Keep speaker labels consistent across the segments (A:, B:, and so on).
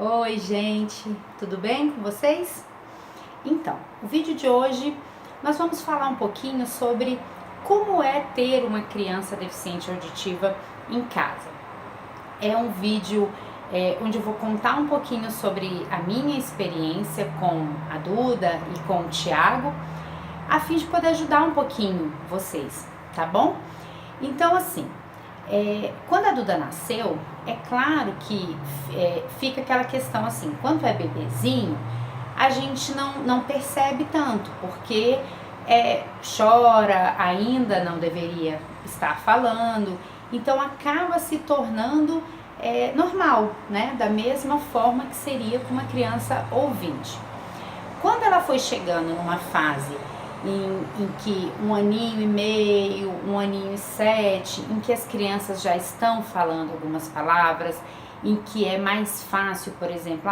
A: Oi, gente, tudo bem com vocês? Então, o vídeo de hoje nós vamos falar um pouquinho sobre como é ter uma criança deficiente auditiva em casa. É um vídeo onde eu vou contar um pouquinho sobre a minha experiência com a Duda e com o Thiago, a fim de poder ajudar um pouquinho vocês, tá bom? Então, assim, quando a Duda nasceu, é claro que fica aquela questão assim, quando é bebezinho, a gente não percebe tanto, porque chora, ainda não deveria estar falando, então acaba se tornando normal, né? Da mesma forma que seria com uma criança ouvinte. Quando ela foi chegando numa fase em que 1 aninho e meio, 1 aninho e 7, em que as crianças já estão falando algumas palavras, em que é mais fácil, por exemplo,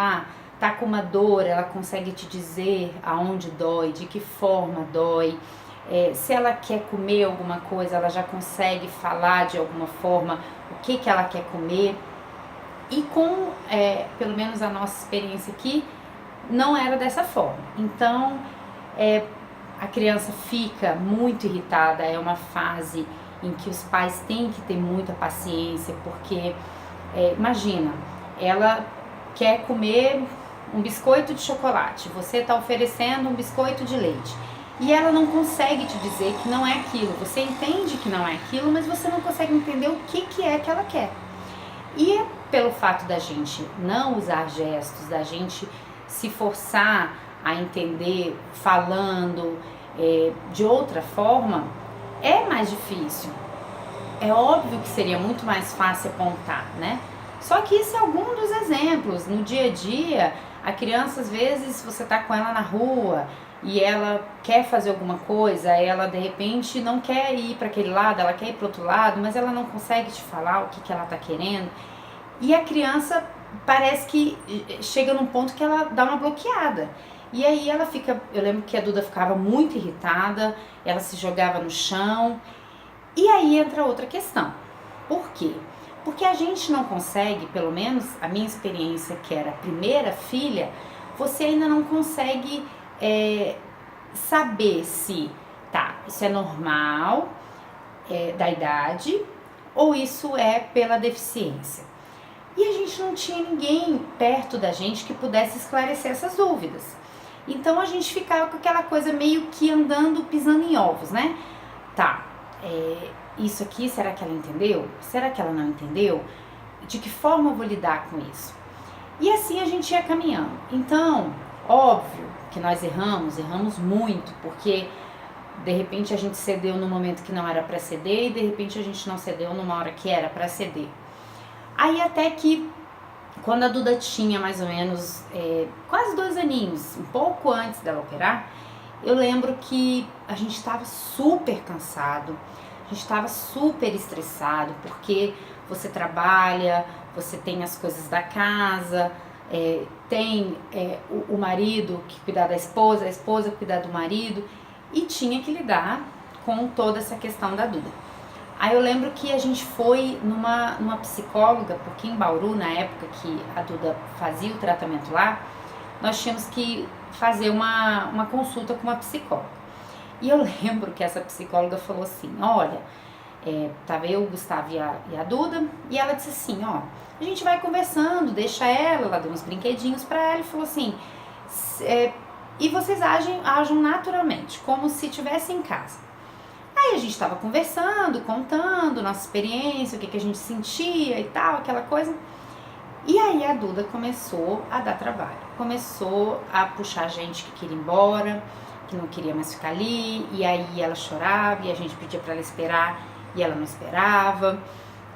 A: tá com uma dor, ela consegue te dizer aonde dói, de que forma dói, se ela quer comer alguma coisa, ela já consegue falar de alguma forma o que ela quer comer. E com, pelo menos a nossa experiência aqui, não era dessa forma. Então, a criança fica muito irritada, é uma fase em que os pais têm que ter muita paciência, porque, imagina, ela quer comer um biscoito de chocolate, você está oferecendo um biscoito de leite, e ela não consegue te dizer que não é aquilo, você entende que não é aquilo, mas você não consegue entender o que é que ela quer. E pelo fato da gente não usar gestos, da gente se forçar a entender falando de outra forma, é mais difícil. É óbvio que seria muito mais fácil apontar, né? Só que isso é algum dos exemplos. No dia a dia, a criança, às vezes, você tá com ela na rua e ela quer fazer alguma coisa, ela de repente não quer ir para aquele lado, ela quer ir para outro lado, mas ela não consegue te falar o que ela tá querendo. E a criança parece que chega num ponto que ela dá uma bloqueada. E aí ela fica, eu lembro que a Duda ficava muito irritada, ela se jogava no chão. E aí entra outra questão. Por quê? Porque a gente não consegue, pelo menos a minha experiência, que era a primeira filha, você ainda não consegue saber se, isso é normal da idade ou isso é pela deficiência. E a gente não tinha ninguém perto da gente que pudesse esclarecer essas dúvidas. Então a gente ficava com aquela coisa meio que andando, pisando em ovos, né? Isso aqui, será que ela entendeu? Será que ela não entendeu? De que forma eu vou lidar com isso? E assim a gente ia caminhando. Então, óbvio que nós erramos muito, porque de repente a gente cedeu no momento que não era para ceder e de repente a gente não cedeu numa hora que era para ceder. Aí até que, quando a Duda tinha mais ou menos quase 2 aninhos, um pouco antes dela operar, eu lembro que a gente estava super cansado, a gente estava super estressado, porque você trabalha, você tem as coisas da casa, tem o marido que cuidar da esposa, a esposa cuidar do marido, e tinha que lidar com toda essa questão da Duda. Aí eu lembro que a gente foi numa psicóloga, porque em Bauru, na época que a Duda fazia o tratamento lá, nós tínhamos que fazer uma consulta com uma psicóloga. E eu lembro que essa psicóloga falou assim, olha, tava eu, o Gustavo e a Duda, e ela disse assim, a gente vai conversando, deixa ela deu uns brinquedinhos pra ela e falou assim, e vocês ajam naturalmente, como se estivessem em casa. Aí a gente estava conversando, contando nossa experiência, o que a gente sentia e tal, aquela coisa. E aí a Duda começou a dar trabalho. Começou a puxar a gente que queria ir embora, que não queria mais ficar ali. E aí ela chorava e a gente pedia para ela esperar e ela não esperava.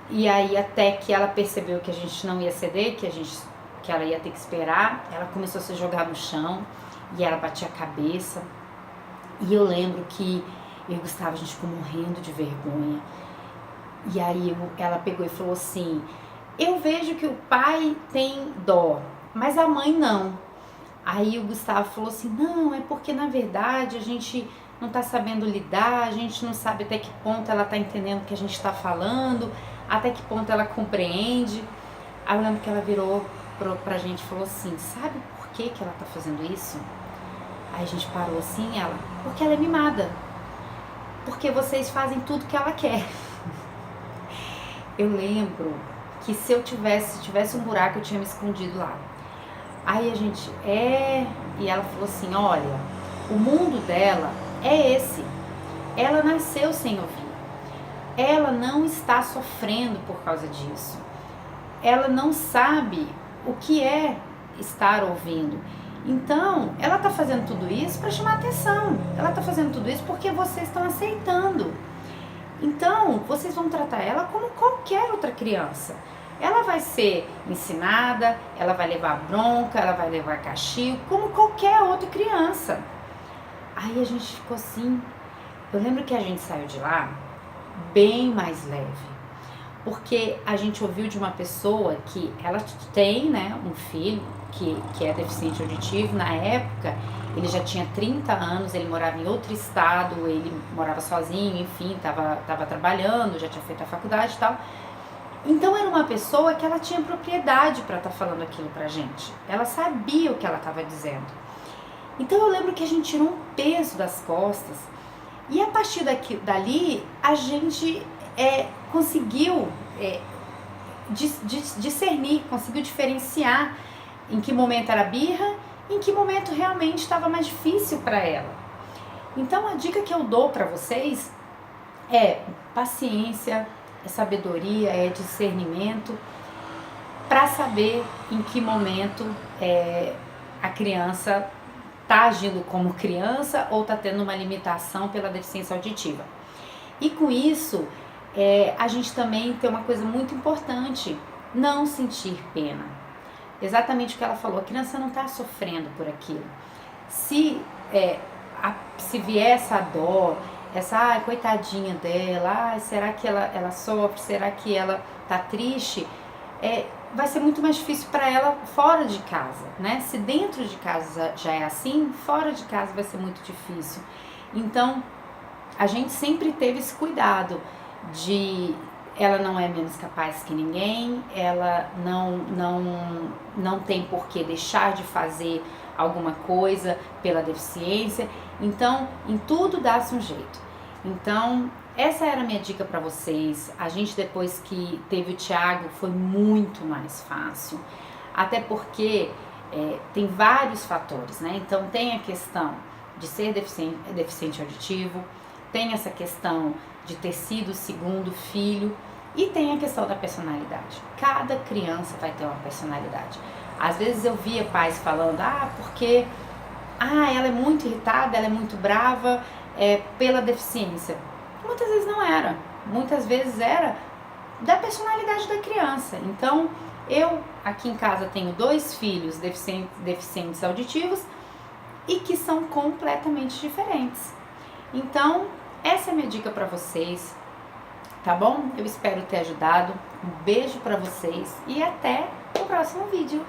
A: E aí até que ela percebeu que a gente não ia ceder, que ela ia ter que esperar, ela começou a se jogar no chão e ela batia a cabeça. E eu lembro que eu e o Gustavo, a gente ficou morrendo de vergonha. E aí ela pegou e falou assim, eu vejo que o pai tem dó, mas a mãe não. Aí o Gustavo falou assim, não, é porque na verdade a gente não tá sabendo lidar, a gente não sabe até que ponto ela tá entendendo o que a gente tá falando, até que ponto ela compreende. Aí eu lembro que ela virou pra gente e falou assim, sabe por que que ela tá fazendo isso? Aí a gente parou assim, ela, porque ela é mimada. Porque vocês fazem tudo que ela quer. Eu lembro que se tivesse um buraco, eu tinha me escondido lá. Aí a gente, e ela falou assim, olha, o mundo dela é esse. Ela nasceu sem ouvir. Ela não está sofrendo por causa disso. Ela não sabe o que é estar ouvindo. Então, ela está fazendo tudo isso para chamar atenção. Ela está fazendo tudo isso porque vocês estão aceitando. Então, vocês vão tratar ela como qualquer outra criança. Ela vai ser ensinada, ela vai levar bronca, ela vai levar castigo, como qualquer outra criança. Aí a gente ficou assim. Eu lembro que a gente saiu de lá bem mais leve. Porque a gente ouviu de uma pessoa que ela tem, né, um filho que é deficiente auditivo. Na época, ele já tinha 30 anos, ele morava em outro estado, ele morava sozinho, enfim, tava trabalhando, já tinha feito a faculdade e tal. Então era uma pessoa que ela tinha propriedade para estar falando aquilo pra gente. Ela sabia o que ela estava dizendo. Então eu lembro que a gente tirou um peso das costas e a partir dali a gente conseguiu discernir, conseguiu diferenciar em que momento era birra, em que momento realmente estava mais difícil para ela. Então a dica que eu dou para vocês é paciência, é sabedoria, é discernimento para saber em que momento a criança está agindo como criança ou está tendo uma limitação pela deficiência auditiva. E com isso, a gente também tem uma coisa muito importante, não sentir pena. Exatamente o que ela falou, a criança não está sofrendo por aquilo. Se vier essa dó, essa coitadinha dela, será que ela sofre, será que ela tá triste, vai ser muito mais difícil para ela fora de casa, né? Se dentro de casa já é assim, fora de casa vai ser muito difícil. Então, a gente sempre teve esse cuidado de ela não é menos capaz que ninguém, ela não tem por que deixar de fazer alguma coisa pela deficiência. Então, em tudo dá-se um jeito. Então, essa era a minha dica para vocês. A gente, depois que teve o Thiago, foi muito mais fácil. Até porque tem vários fatores, né? Então, tem a questão de ser deficiente auditivo, tem essa questão de ter sido o segundo filho e tem a questão da personalidade. Cada criança vai ter uma personalidade. Às vezes eu via pais falando, porque ela é muito irritada, ela é muito brava pela deficiência. Muitas vezes não era. Muitas vezes era da personalidade da criança. Então, eu aqui em casa tenho 2 filhos deficientes auditivos e que são completamente diferentes. Então, essa é a minha dica para vocês, tá bom? Eu espero ter ajudado. Um beijo para vocês e até o próximo vídeo.